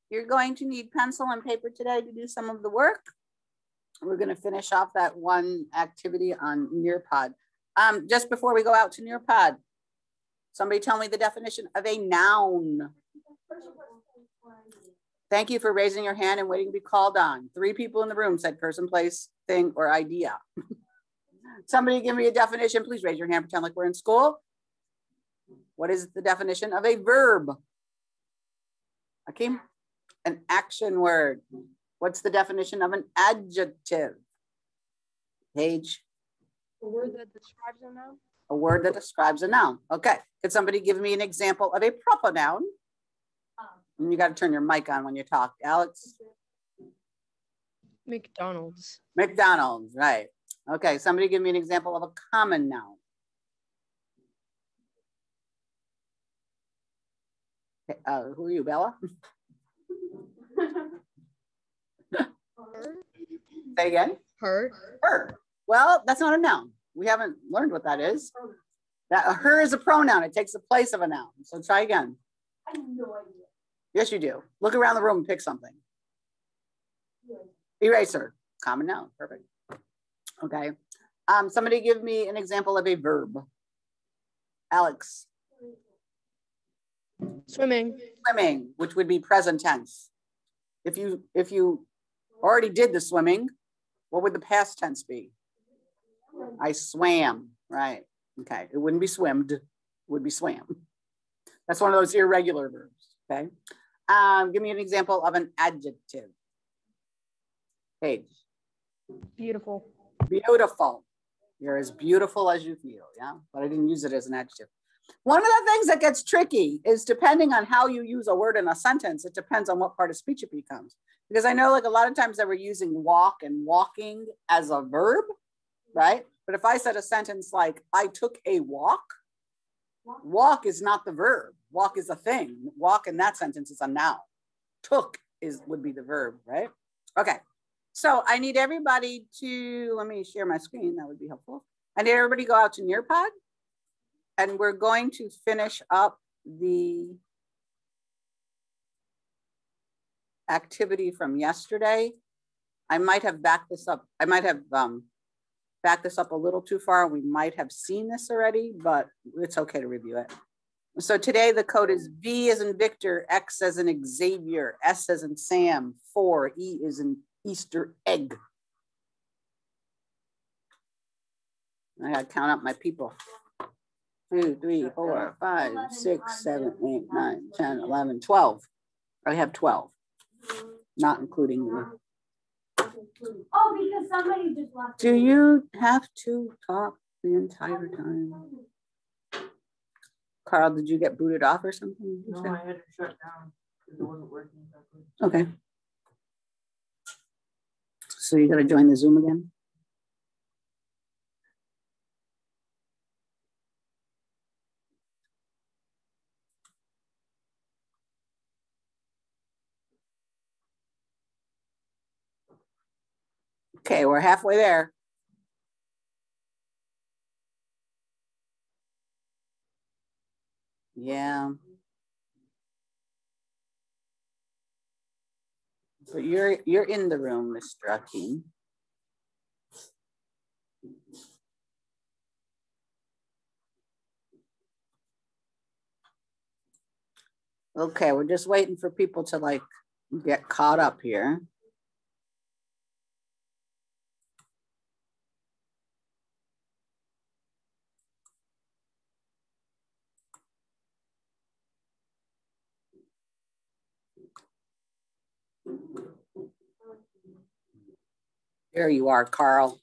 You're going to need pencil and paper today to do some of the work. We're going to finish off that one activity on Nearpod. Just before we go out to Nearpod, somebody tell me the definition of a noun. Thank you for raising your hand and waiting to be called on. 3 people in the room said person, place, thing, or idea. Somebody give me a definition. Please raise your hand, pretend like we're in school. What is the definition of a verb? Hakeem? An action word. What's the definition of an adjective? Paige? A word that describes a noun. A word that describes a noun. Okay. Could somebody give me an example of a proper noun? And you got to turn your mic on when you talk. Alex? McDonald's. McDonald's, right. Okay. Somebody give me an example of a common noun. Who are you, Bella? Her. Say again. Her. Her. Well, that's not a noun. We haven't learned what that is. That her is a pronoun. It takes the place of a noun. So try again. I have no idea. Yes, you do. Look around the room and pick something. Eraser. Common noun. Perfect. Okay. Somebody give me an example of a verb. Alex. Swimming. Swimming, which would be present tense. If you already did the swimming, what would the past tense be? I swam, right? Okay, it wouldn't be swimmed, it would be swam. That's one of those irregular verbs, okay? Give me an example of an adjective. Paige. Beautiful. Beautiful. You're as beautiful as you feel, yeah? But I didn't use it as an adjective. One of the things that gets tricky is depending on how you use a word in a sentence, it depends on what part of speech it becomes. Because I know like a lot of times that we're using walk and walking as a verb, right? But if I said a sentence like, I took a walk, walk is not the verb. Walk is a thing. Walk in that sentence is a noun. Took would be the verb, right? Okay. So I need everybody to, let me share my screen. That would be helpful. I need everybody to go out to Nearpod. And we're going to finish up the activity from yesterday. I might have backed this up. I might have backed this up a little too far. We might have seen this already, but it's okay to review it. So today the code is V as in Victor, X as in Xavier, S as in Sam, 4, E as in Easter egg. I gotta count up my people. 2, 3, 4, 5, 6, 7, 8, 9, 10, 11, 12. I have 12, not including you. Oh, because somebody just left. Do you have to talk the entire time? Carl, did you get booted off or something? No, I had to shut down because it wasn't working exactly. Okay. So you got to join the Zoom again? Okay, we're halfway there. Yeah. But you're in the room, Mr. Akeem. Okay, we're just waiting for people to like get caught up here. There you are, Carl.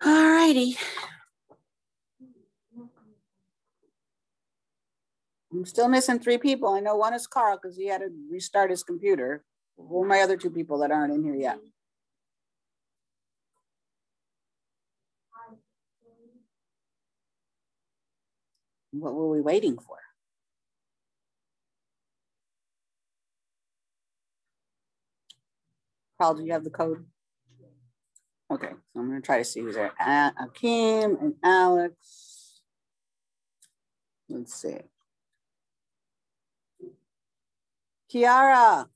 All righty. I'm still missing 3 people. I know one is Carl because he had to restart his computer. Who are my other 2 people that aren't in here yet? What were we waiting for? Paul, do you have the code? Okay, so I'm gonna try to see who's there. Akeem and Alex. Let's see. Kiara,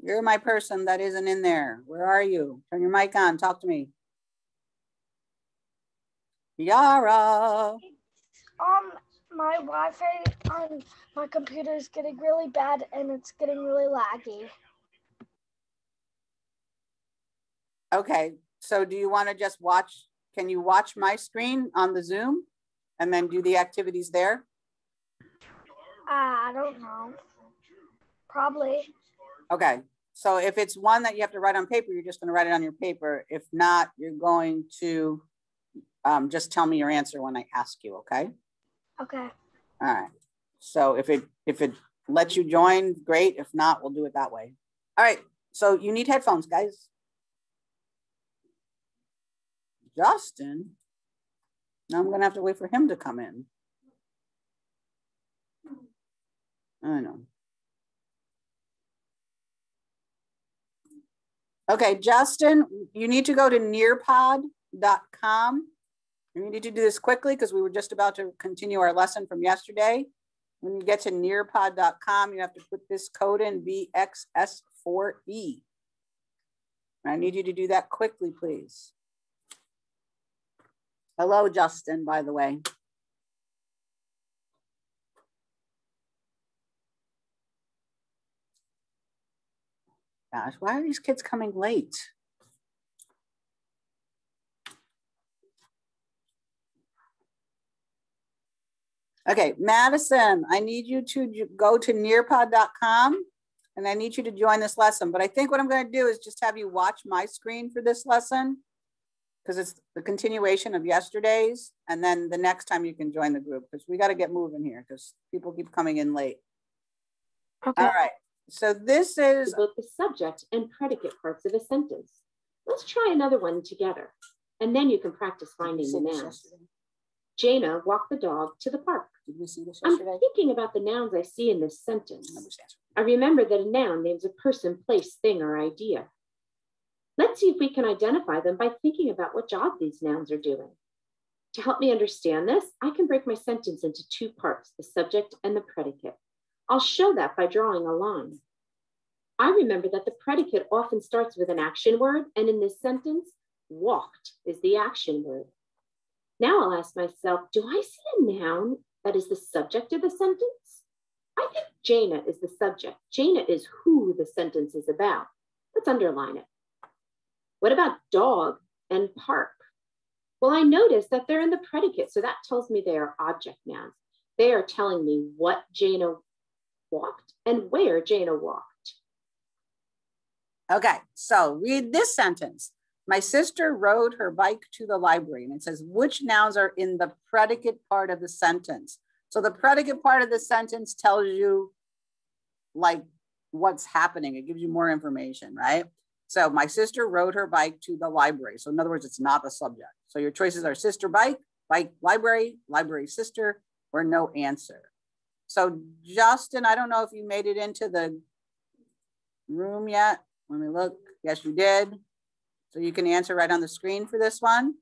you're my person that isn't in there. Where are you? Turn your mic on, talk to me. Kiara. My Wi-Fi on my computer is getting really bad and it's getting really laggy. Okay, so do you want to just watch? Can you watch my screen on the Zoom and then do the activities there? I don't know. Probably. Okay, so if it's one that you have to write on paper, you're just going to write it on your paper. If not, you're going to just tell me your answer when I ask you, okay? Okay. All right, so if it lets you join, great. If not, we'll do it that way. All right, so you need headphones, guys. Justin, now I'm gonna have to wait for him to come in. I know. Okay, Justin, you need to go to nearpod.com. You need to do this quickly because we were just about to continue our lesson from yesterday. When you get to nearpod.com, you have to put this code in BXS4E. I need you to do that quickly, please. Hello, Justin, by the way. Gosh, why are these kids coming late? Okay, Madison, I need you to go to nearpod.com and I need you to join this lesson. But I think what I'm going to do is just have you watch my screen for this lesson because it's the continuation of yesterday's. And then the next time you can join the group because we got to get moving here because people keep coming in late. Okay. All right. So this is both the subject and predicate parts of a sentence. Let's try another one together, and then you can practice finding the nouns. Jana walked the dog to the park. Did we see this I'm yesterday? thinking about the nouns I see in this sentence. I remember that a noun names a person, place, thing, or idea. Let's see if we can identify them by thinking about what job these nouns are doing. To help me understand this, I can break my sentence into two parts, the subject and the predicate. I'll show that by drawing a line. I remember that the predicate often starts with an action word, and in this sentence, walked is the action word. Now I'll ask myself, do I see a noun that is the subject of the sentence? I think Jana is the subject. Jana is who the sentence is about. Let's underline it. What about dog and park? Well, I notice that they're in the predicate, so that tells me they are object nouns. They are telling me what Jana walked and where Jana walked. Okay, so read this sentence. My sister rode her bike to the library, and it says which nouns are in the predicate part of the sentence. So the predicate part of the sentence tells you like what's happening. It gives you more information, right? So my sister rode her bike to the library. So in other words, it's not the subject. So your choices are sister bike, bike library, library sister, or no answer. So Justin, I don't know if you made it into the room yet. Let me look. Yes, you did. So you can answer right on the screen for this one.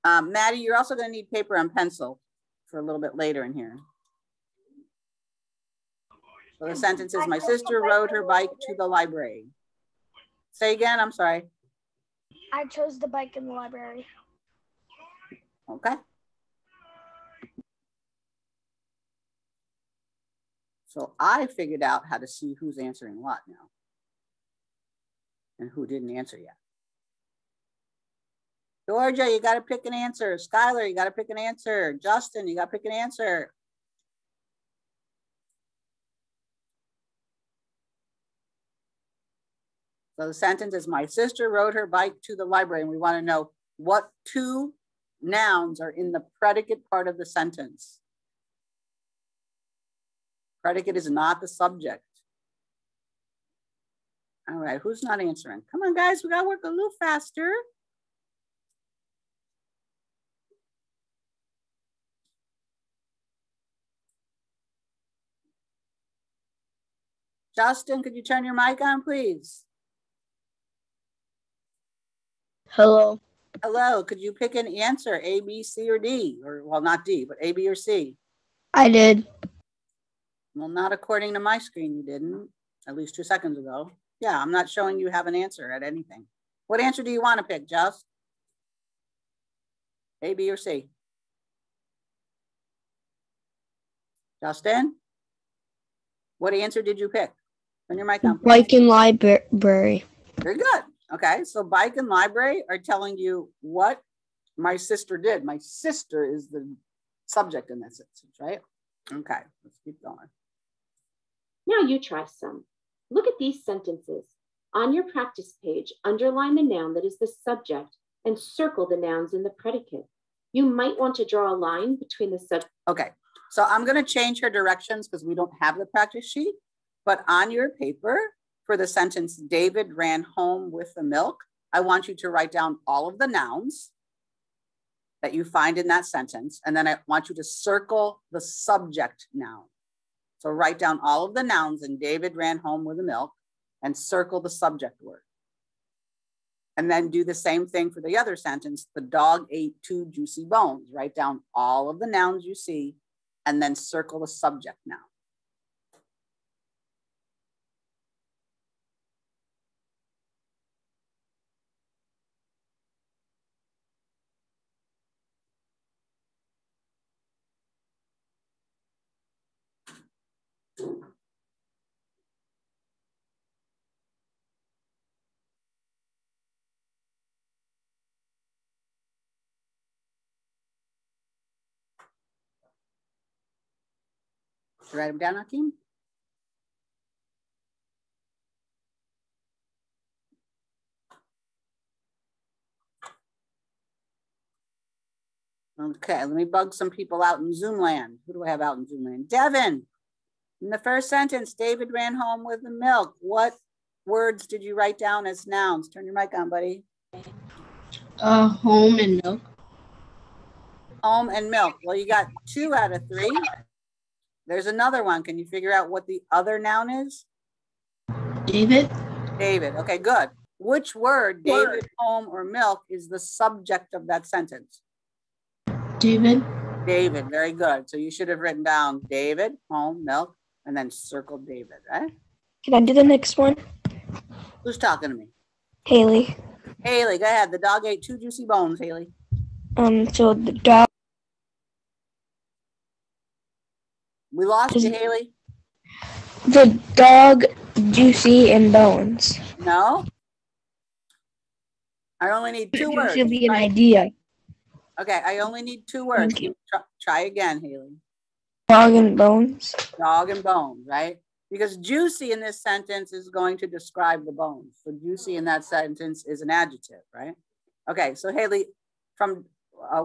Maddie, you're also going to need paper and pencil for a little bit later in here. So the sentence is, my sister rode her bike to the library. Say again, I'm sorry. I chose the bike in the library. Okay. So I figured out how to see who's answering what now and who didn't answer yet. Georgia, you got to pick an answer. Skylar, you got to pick an answer. Justin, you got to pick an answer. So the sentence is, my sister rode her bike to the library, and we want to know what two nouns are in the predicate part of the sentence. Predicate is not the subject. All right, who's not answering? Come on, guys, we got to work a little faster. Justin, could you turn your mic on, please? Hello. Hello, could you pick an answer, A, B, C, or D? Or, well, not D, but A, B, or C? I did. Well, not according to my screen, you didn't, at least 2 seconds ago. Yeah, I'm not showing you have an answer at anything. What answer do you want to pick, Just? A, B, or C? Justin? What answer did you pick? Turn your mic on, please. Bike and library. Very good. Okay, so bike and library are telling you what my sister did. My sister is the subject in that sentence, right? Okay, let's keep going. Now you try some. Look at these sentences. On your practice page, underline the noun that is the subject and circle the nouns in the predicate. You might want to draw a line between the subject. Okay, so I'm going to change her directions because we don't have the practice sheet, but on your paper for the sentence, David ran home with the milk, I want you to write down all of the nouns that you find in that sentence, and then I want you to circle the subject noun. So write down all of the nouns in David ran home with the milk and circle the subject word. And then do the same thing for the other sentence, the dog ate 2 juicy bones. Write down all of the nouns you see and then circle the subject noun. Write them down, Hakeem. Okay, let me bug some people out in Zoom land. Who do I have out in Zoom land? Devin, in the first sentence, David ran home with the milk. What words did you write down as nouns? Turn your mic on, buddy. Home and milk. Home and milk. Well, you got 2 out of 3. There's another one. Can you figure out what the other noun is? David. David. Okay, good. Which word, David, home, or milk, is the subject of that sentence? David. David. Very good. So you should have written down David, home, milk, and then circled David, right? Can I do the next one? Who's talking to me? Haley. Haley, go ahead. The dog ate 2 juicy bones, Haley. So the dog. We lost you, Haley. The dog, juicy and bones. No. I only need 2 words. Should be an right? idea. Okay, I only need 2 words. Thank you. Try again, Haley. Dog and bones. Dog and bones, right? Because juicy in this sentence is going to describe the bones. So juicy in that sentence is an adjective, right? Okay, so Haley, from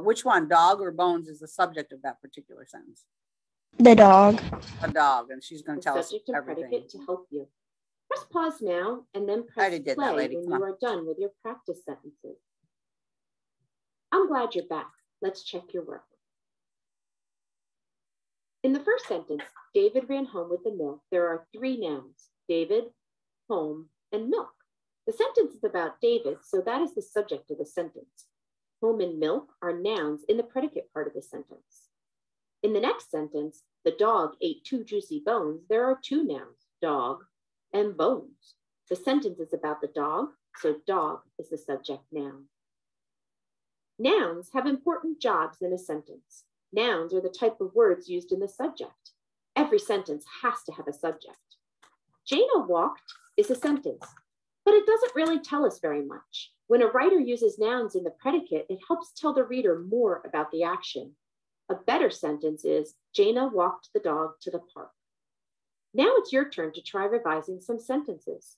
which one, dog or bones, is the subject of that particular sentence? The dog. A dog, and she's going to tell us Subject and everything. predicate to help you. Press pause now and then press did that, play lady. when Come you on. are done with your practice sentences. I'm glad you're back. Let's check your work. In the first sentence, David ran home with the milk. There are 3 nouns, David, home, and milk. The sentence is about David, so that is the subject of the sentence. Home and milk are nouns in the predicate part of the sentence. In the next sentence, the dog ate 2 juicy bones. There are 2 nouns, dog and bones. The sentence is about the dog, so dog is the subject noun. Nouns have important jobs in a sentence. Nouns are the type of words used in the subject. Every sentence has to have a subject. Jana walked is a sentence, but it doesn't really tell us very much. When a writer uses nouns in the predicate, it helps tell the reader more about the action. A better sentence is, Jana walked the dog to the park. Now it's your turn to try revising some sentences.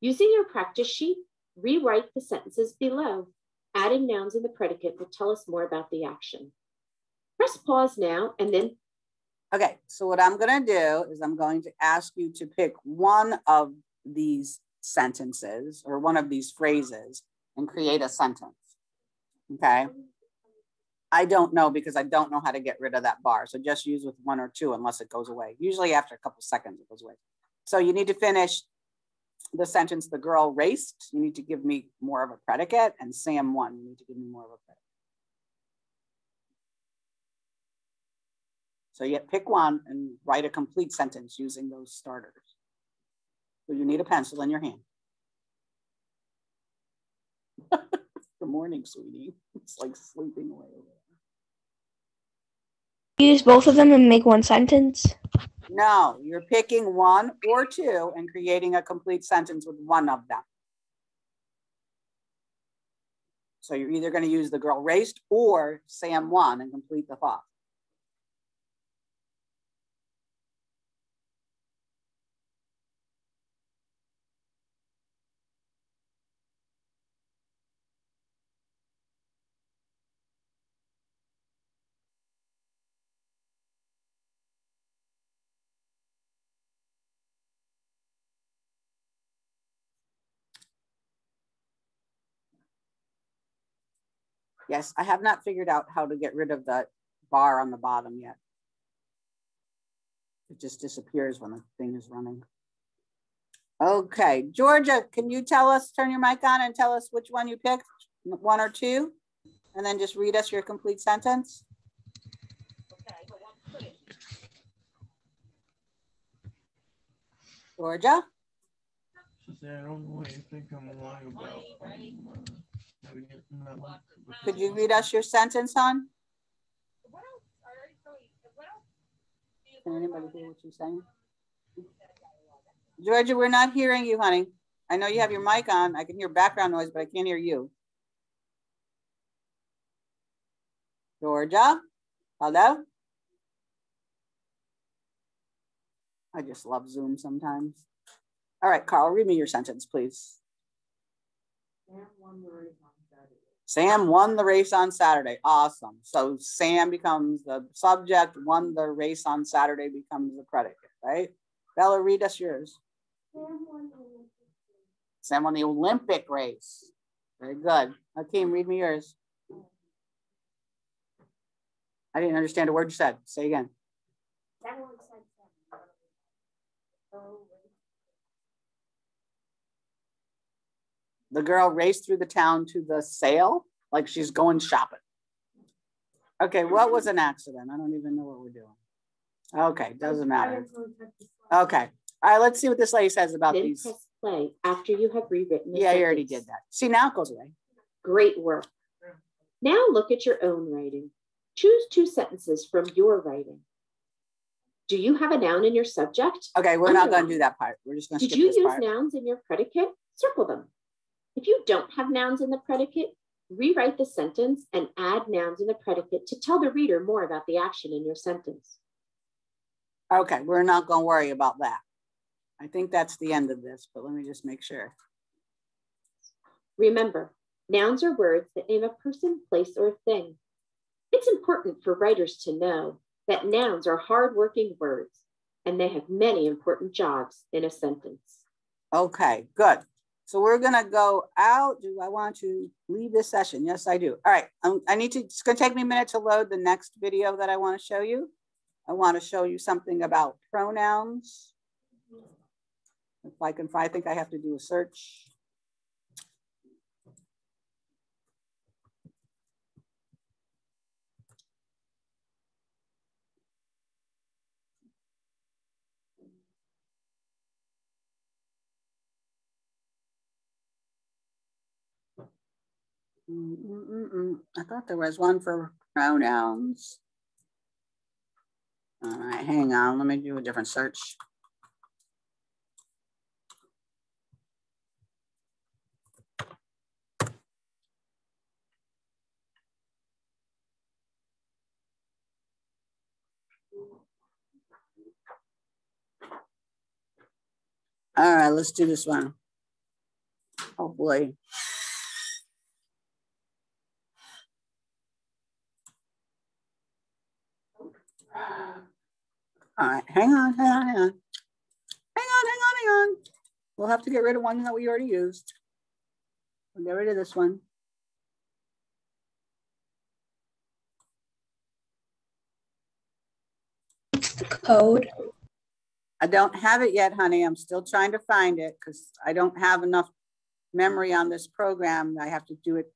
Using your practice sheet, rewrite the sentences below. Adding nouns in the predicate will tell us more about the action. Press pause now and then. Okay, so what I'm going to do is I'm going to ask you to pick one of these sentences or one of these phrases and create a sentence. Okay. I don't know because I don't know how to get rid of that bar. So just use with 1 or 2 unless it goes away. Usually after a couple seconds it goes away. So you need to finish the sentence, the girl raced, you need to give me more of a predicate, and Sam won, you need to give me more of a predicate. So you pick one and write a complete sentence using those starters. So you need a pencil in your hand. Good morning, sweetie. It's like sleeping away over there. Use both of them and make one sentence? No, you're picking one or two and creating a complete sentence with one of them. So you're either going to use the girl raced or Sam won and complete the thought. Yes, I have not figured out how to get rid of the bar on the bottom yet. It just disappears when the thing is running. Okay, Georgia, can you tell us, turn your mic on and tell us which one you picked, one or two, and then just read us your complete sentence? Georgia? She said, I don't know what you think I'm lying about. Could you read us your sentence, hon? Can anybody hear what you're saying? Georgia, we're not hearing you, honey. I know you have your mic on. I can hear background noise, but I can't hear you. Georgia? Hello? I just love Zoom sometimes. All right, Carl, read me your sentence, please. Sam won the race on Saturday. Awesome. So Sam becomes the subject, won the race on Saturday becomes the predicate, right? Bella, read us yours. Sam won the Olympic race. Very good. Hakeem, read me yours. I didn't understand a word you said. Say again. The girl raced through the town to the sale, like she's going shopping. Okay, what was an accident? I don't even know what we're doing. Okay, doesn't matter. Okay, all right, let's see what this lady says about Then these. press play after you have rewritten the Yeah, sentence. you already did that. See, now it goes away. Great work. Now look at your own writing. Choose two sentences from your writing. Do you have a noun in your subject? Okay, we're not going to do that part. We're just going to skip this part. Did you use nouns in your predicate? Circle them. If you don't have nouns in the predicate, rewrite the sentence and add nouns in the predicate to tell the reader more about the action in your sentence. Okay, we're not going to worry about that. I think that's the end of this, but let me just make sure. Remember, nouns are words that name a person, place, or thing. It's important for writers to know that nouns are hardworking words and they have many important jobs in a sentence. Okay, good. So we're gonna go out. Do I want to leave this session? Yes, I do. All right, I need to, it's gonna take me a minute to load the next video that I wanna show you. I wanna show you something about pronouns. If I can find, I think I have to do a search. I thought there was one for pronouns. All right, hang on. Let me do a different search. All right, let's do this one. Oh boy. All right, hang on. Hang on. We'll have to get rid of one that we already used. We'll get rid of this one. It's the code. I don't have it yet, honey. I'm still trying to find it because I don't have enough memory on this program. I have to do it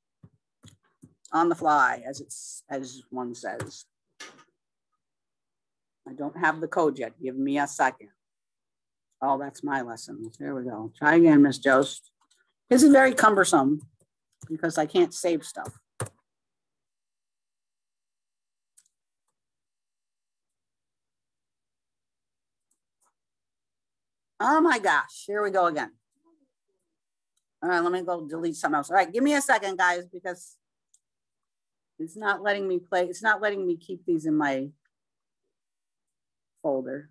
on the fly, as one says. I don't have the code yet. Give me a second. Oh, that's my lesson. There we go. Try again, Miss Jost. This is very cumbersome because I can't save stuff. Oh my gosh, here we go again. All right, let me go delete something else. All right, give me a second, guys, because it's not letting me play. It's not letting me keep these in my folder.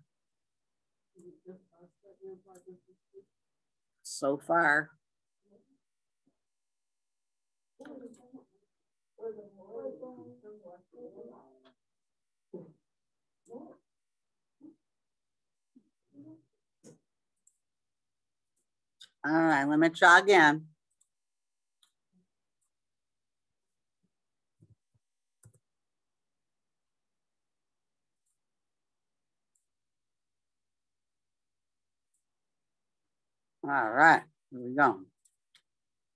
So far. All right, let me try again. All right, here we go.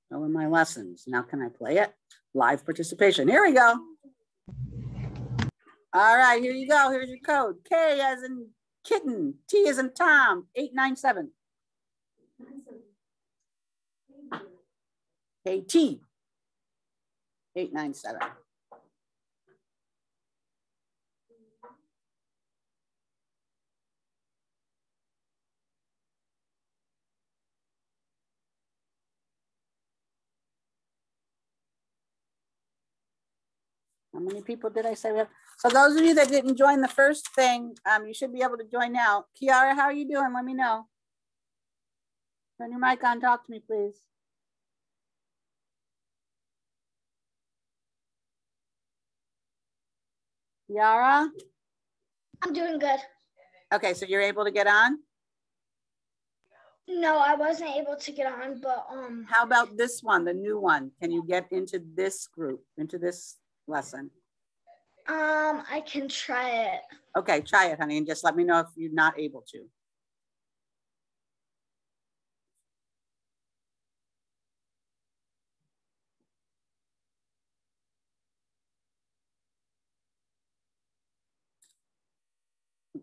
Showing my lessons. Now can I play it? Live participation. Here we go. All right, here you go. Here's your code. K as in kitten. T as in Tom. 897. KT. 897. How many people did I say we have? So those of you that didn't join the first thing, you should be able to join now. Kiara, how are you doing? Let me know. Turn your mic on, talk to me, please. Kiara? I'm doing good. Okay, so you're able to get on? No, I wasn't able to get on, but How about this one, the new one? Can you get into this group, into this lesson? I can try it. Okay, try it, honey, and just let me know if you're not able to.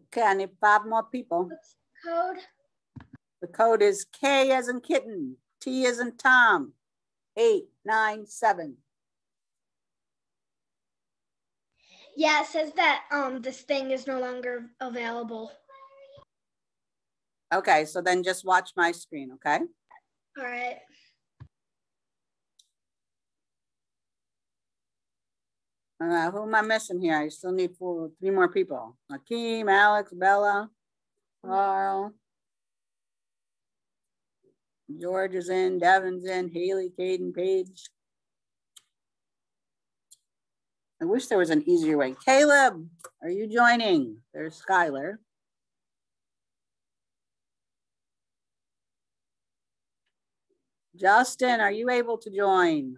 Okay, I need 5 more people. What's the code? The code is K as in kitten, T as in Tom, 897. Yeah, it says that this thing is no longer available. Okay, so then just watch my screen, okay? All right. Who am I missing here? I still need 3 more people. Hakeem, Alex, Bella, Carl. George is in, Devin's in, Haley, Caden, Paige. I wish there was an easier way. Caleb, are you joining? There's Skylar. Justin, are you able to join?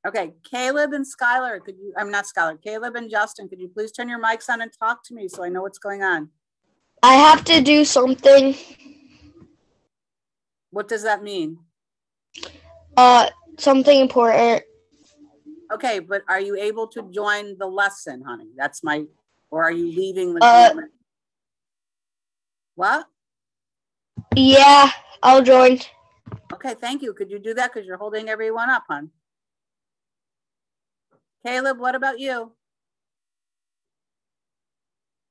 Okay, Caleb and Skylar, could you, I'm not Skylar, Caleb and Justin, could you please turn your mics on and talk to me so I know what's going on? I have to do something. What does that mean? Something important. Okay, but are you able to join the lesson, honey? That's my, or are you leaving the group? What? Yeah, I'll join. Okay, thank you. Could you do that? Because you're holding everyone up, hon. Caleb, what about you?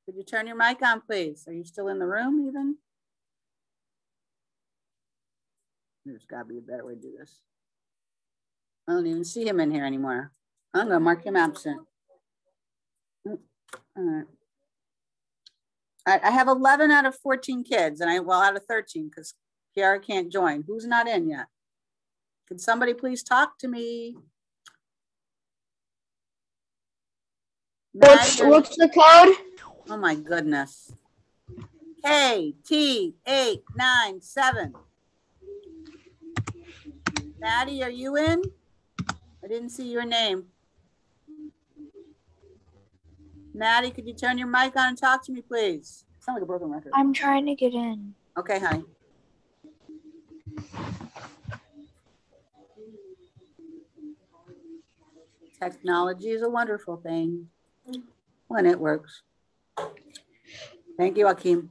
Could you turn your mic on, please? Are you still in the room even? There's got to be a better way to do this. I don't even see him in here anymore. I'm going to mark him absent. All right. I have 11 out of 14 kids, and well, out of 13, because Kiara can't join. Who's not in yet? Can somebody please talk to me? What's the code? Oh my goodness. KT897. Maddie, are you in? I didn't see your name. Maddie, could you turn your mic on and talk to me, please? Sound like a broken record. I'm trying to get in. Okay, honey. Technology is a wonderful thing when it works. Thank you, Akeem.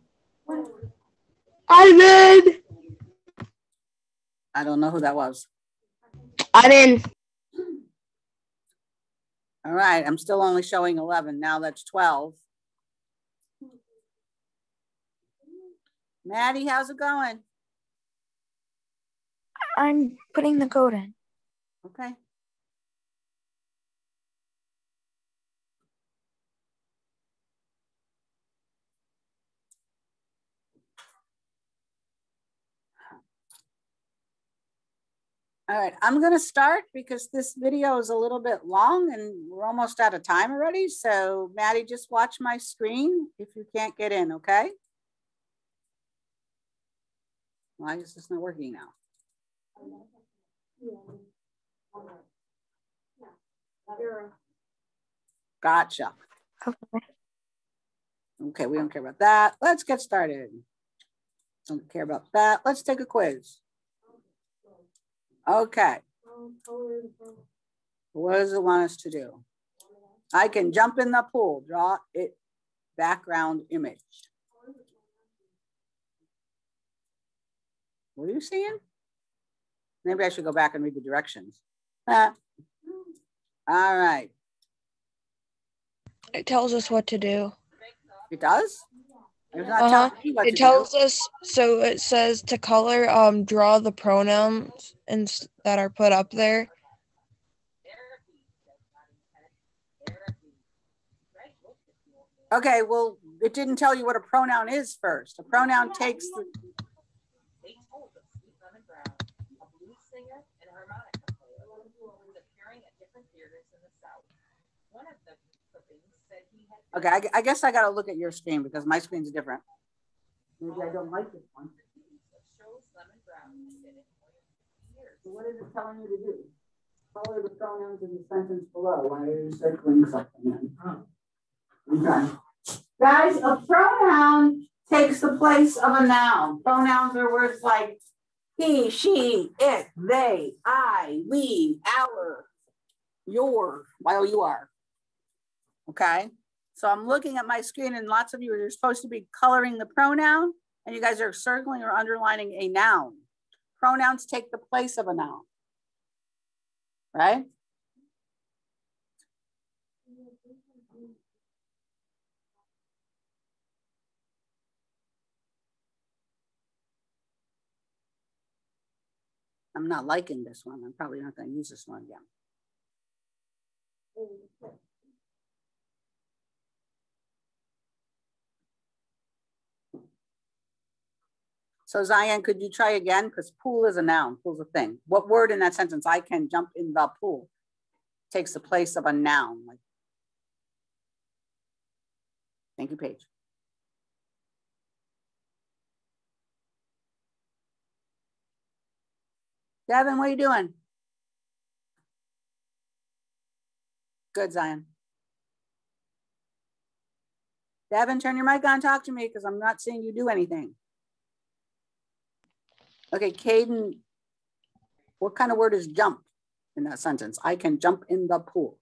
I'm in. I don't know who that was. I'm in. All right, I'm still only showing 11. Now that's 12. Maddie, how's it going? I'm putting the code in. Okay. All right, I'm going to start because this video is a little bit long and we're almost out of time already. So Maddie, just watch my screen if you can't get in, okay? Why is this not working now? Gotcha. Okay. Okay, we don't care about that. Let's get started. Don't care about that. Let's take a quiz. Okay. What does it want us to do? I can jump in the pool, draw it background image. What are you seeing? Maybe I should go back and read the directions. All right. It tells us what to do. It does? It's not telling me what It to tells do. us, so it says to color, draw the pronouns that are put up there. Okay, well, it didn't tell you what a pronoun is first. A pronoun takes the... Okay, I guess I got to look at your screen because my screen's different. Maybe I don't like this one. So what is it telling you to do? Color the pronouns in the sentence below. Why are you circling something then? Okay. Guys, a pronoun takes the place of a noun. Pronouns are words like he, she, it, they, I, we, our, your, Y-O-U-R. Okay? So I'm looking at my screen and lots of you are supposed to be coloring the pronoun and you guys are circling or underlining a noun. Pronouns take the place of a noun, right? I'm not liking this one. I'm probably not going to use this one again. So Zion, could you try again? Because pool is a noun, pool's a thing. What word in that sentence, I can jump in the pool, takes the place of a noun? Like, thank you, Paige. Devin, what are you doing? Good, Zion. Devin, turn your mic on, talk to me because I'm not seeing you do anything. Okay, Caden, what kind of word is jump in that sentence? I can jump in the pool.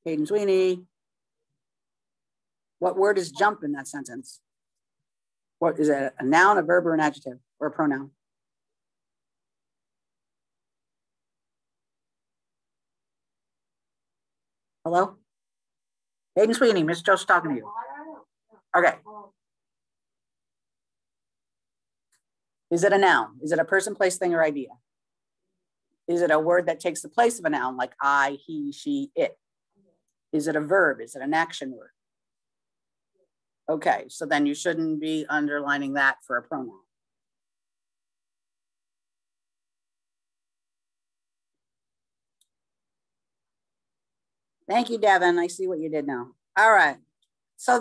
Caden Sweeney. What word is jump in that sentence? What is it, a noun, a verb, or an adjective, or a pronoun? Hello? Caden Sweeney, Miss Joe's talking to you. Okay. Is it a noun? Is it a person, place, thing, or idea? Is it a word that takes the place of a noun like I, he, she, it? Is it a verb? Is it an action word? Okay, so then you shouldn't be underlining that for a pronoun. Thank you, Devin. I see what you did now. All right. So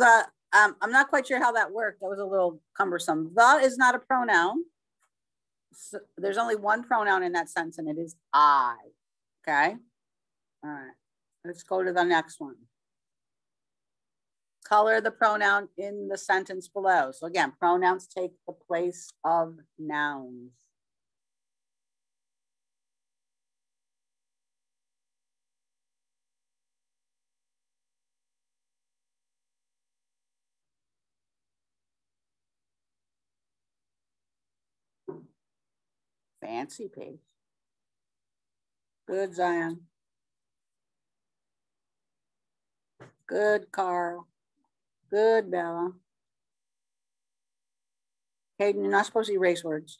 I'm not quite sure how that worked. That was a little cumbersome. The is not a pronoun. So there's only one pronoun in that sentence and it is I. Okay. All right. Let's go to the next one. Color the pronoun in the sentence below. So again, pronouns take the place of nouns. Fancy page. Good, Zion. Good, Carl. Good, Bella. Hayden, you're not supposed to erase words.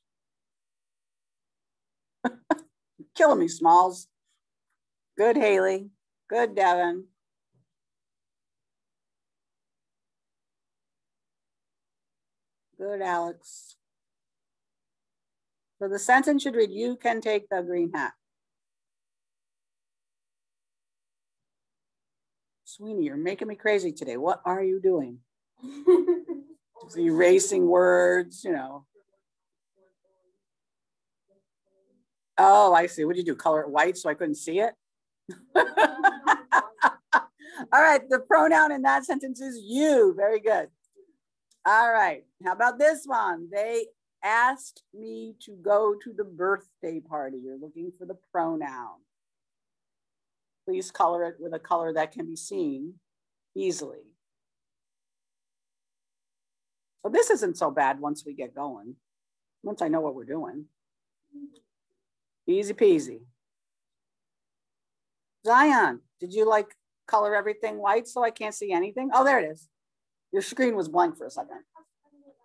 Killing me, Smalls. Good, Haley. Good, Devin. Good, Alex. So the sentence should read, you can take the green hat. Sweeney, you're making me crazy today. What are you doing? Erasing words, you know. Oh, I see. What did you do? Color it white so I couldn't see it? All right, the pronoun in that sentence is you. Very good. All right, how about this one? They asked me to go to the birthday party. You're looking for the pronoun. Please color it with a color that can be seen easily. So this isn't so bad once we get going. Once I know what we're doing. Easy peasy. Zion, did you like color everything white so I can't see anything? Oh, there it is. Your screen was blank for a second.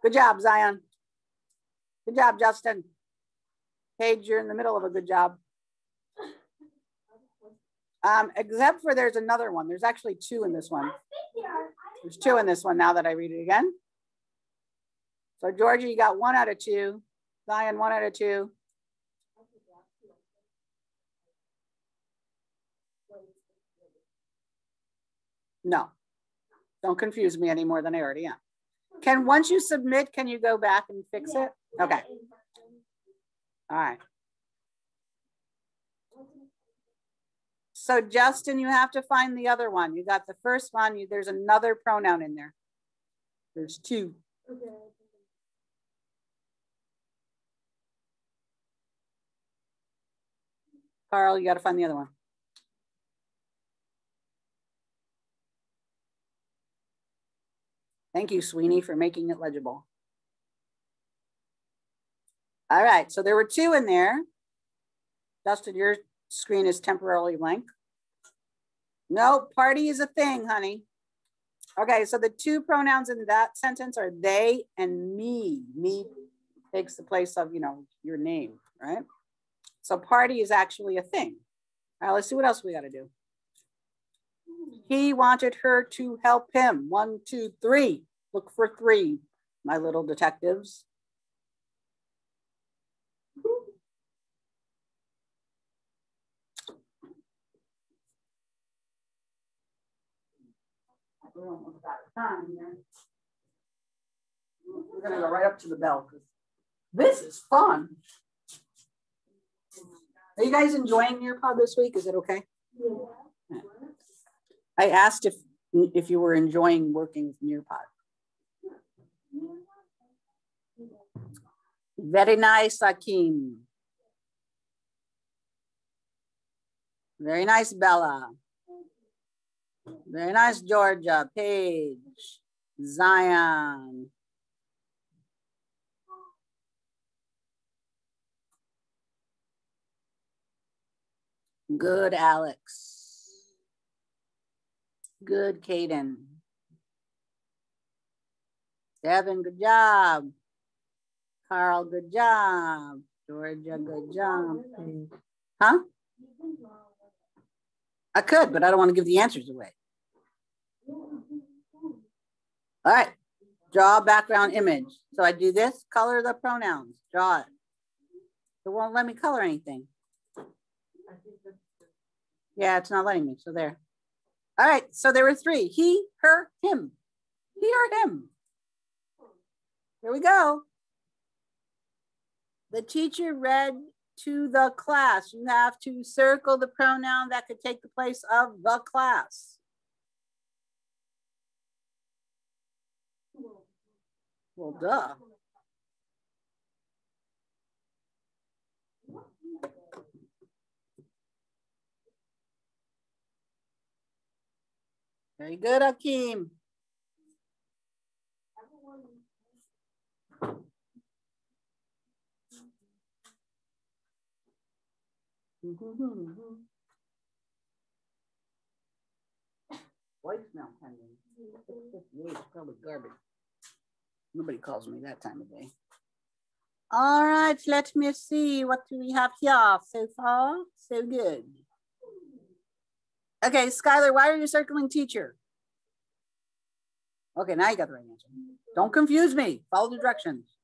Good job, Zion. Good job, Justin. Paige, you're in the middle of a good job. Except for there's another one. There's actually two in this one. There's two in this one now that I read it again. So Georgia, you got 1 out of 2. Zion, 1 out of 2. No, don't confuse me any more than I already am. Once you submit, can you go back and fix it? Okay. All right. So Justin, you have to find the other one. You got the first one. There's another pronoun in there. There's 2. Okay. Carl, you got to find the other one. Thank you, Sweeney, for making it legible. All right, so there were 2 in there. Justin, your screen is temporarily blank. No, party is a thing, honey. Okay, so the 2 pronouns in that sentence are they and me. Me takes the place of, you know, your name, right? So party is actually a thing. All right, let's see what else we got to do. He wanted her to help him. 1, 2, 3. Look for 3, my little detectives. We're almost out of time here. We're going to go right up to the bell because this is fun. Are you guys enjoying Nearpod this week? Is it okay? Yeah. I asked if you were enjoying working with Nearpod. Very nice, Akeem. Very nice, Bella. Very nice, Georgia, Paige, Zion. Good, Alex. Good, Kaden. Devin, good job. Carl, good job. Georgia, good job. Huh? I could, but I don't want to give the answers away. All right, draw a background image. So I do this, color the pronouns, draw it. It won't let me color anything. Yeah, it's not letting me, so there. All right, so there were 3, he, her, him. He or him. Here we go. The teacher read to the class. You have to circle the pronoun that could take the place of the class. Well, duh. Very good, Akeem. Voicemail pending. 6:58 is probably garbage. Nobody calls me that time of day. All right, let me see. What do we have here so far? So good. Okay, Skylar, why are you circling teacher? Okay, now you got the right answer. Don't confuse me. Follow the directions.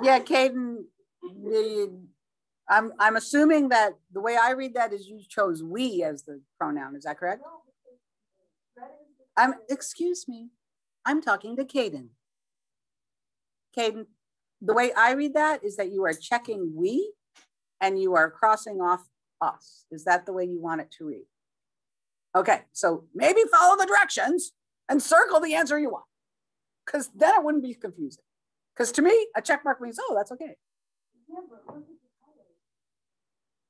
Yeah, Caden, I'm assuming that the way I read that is you chose we as the pronoun. Is that correct? Excuse me. I'm talking to Caden. Caden, the way I read that is that you are checking we and you are crossing off us. Is that the way you want it to read? Okay, so maybe follow the directions and circle the answer you want, because then it wouldn't be confusing. Because to me, a check mark means, oh, that's okay.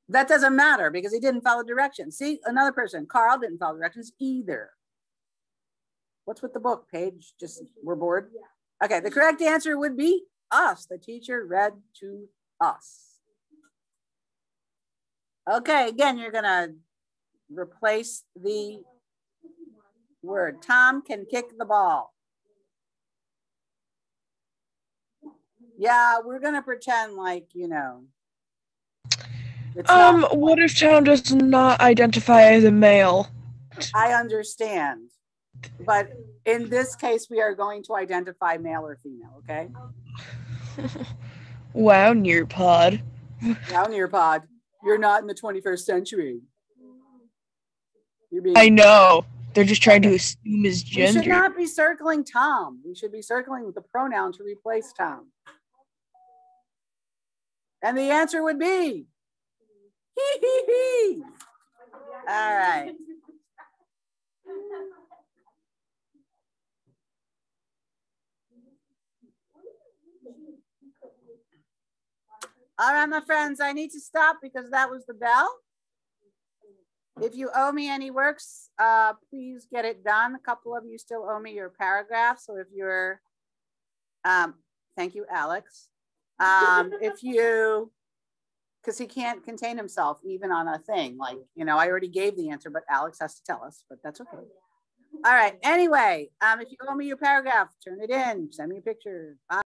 That doesn't matter because he didn't follow directions. See, another person, Carl, didn't follow directions either. What's with the book, Paige? Just, we're bored? Okay, the correct answer would be us. The teacher read to us. Okay, again, you're gonna replace the word. Tom can kick the ball. Yeah, we're gonna pretend like, you know. What if Tom does not identify as a male? I understand. But in this case, we are going to identify male or female, okay? Wow, Nearpod. Wow, Nearpod. You're not in the 21st century. You're being... I know. They're just trying to assume his gender. We should not be circling Tom. We should be circling the pronoun to replace Tom. And the answer would be he. All right. All right, my friends, I need to stop because that was the bell. If you owe me any works, please get it done. A couple of you still owe me your paragraph. So if you're, thank you, Alex. If you, because he can't contain himself even on a thing like, you know, I already gave the answer, but Alex has to tell us, but that's okay. All right, anyway, if you owe me your paragraph, turn it in, send me a picture. Bye.